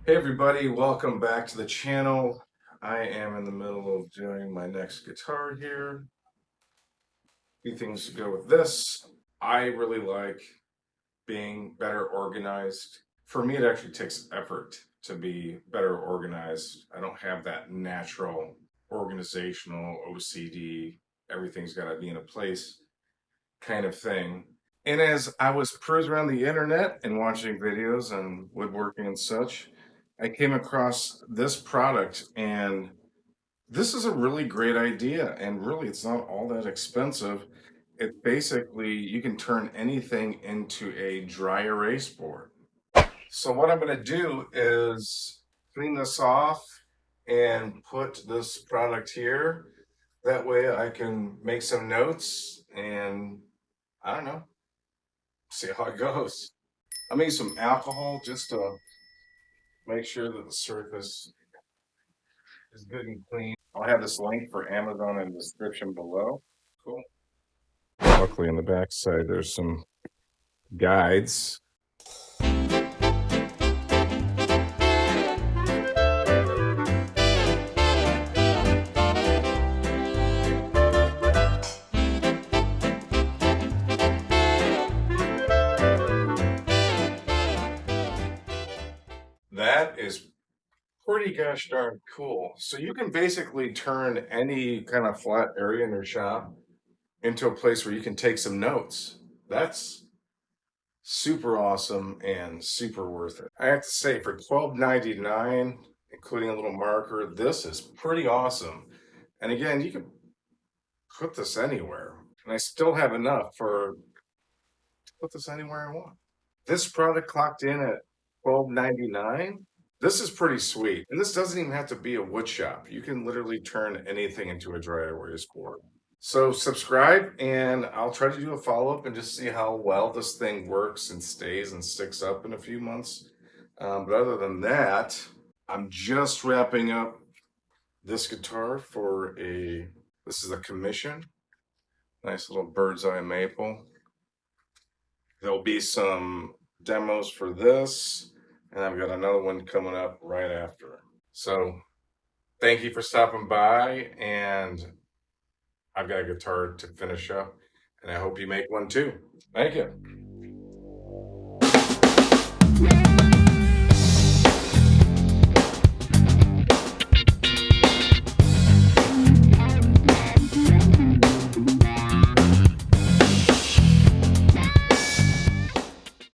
Hey everybody, welcome back to the channel. I am in the middle of doing my next guitar here. A few things to go with this. I really like being better organized. For me, it actually takes effort to be better organized. I don't have that natural organizational OCD, everything's got to be in a place kind of thing. And as I was cruising around the internet and watching videos on woodworking and such, I came across this product, and this is a really great idea. And really, it's not all that expensive. It basically, you can turn anything into a dry erase board. So what I'm going to do is clean this off and put this product here. That way I can make some notes and I don't know, see how it goes. I made some alcohol just to make sure that the surface is good and clean. I'll have this link for Amazon in the description below. Cool. Luckily, on the back side, there's some guides. That is pretty gosh darn cool. So you can basically turn any kind of flat area in your shop into a place where you can take some notes. That's super awesome and super worth it. I have to say, for $12.99, including a little marker, this is pretty awesome. And again, you can put this anywhere. And I still have enough to put this anywhere I want. This product clocked in at $12.99. This is pretty sweet. And this doesn't even have to be a wood shop. You can literally turn anything into a dry erase board. So subscribe, and I'll try to do a follow-up and just see how well this thing works and stays and sticks up in a few months. But other than that, I'm just wrapping up this guitar for this is a commission. Nice little bird's eye maple. There'll be some demos for this, and I've got another one coming up right after. So thank you for stopping by, and I've got a guitar to finish up, and I hope you make one too. Thank you.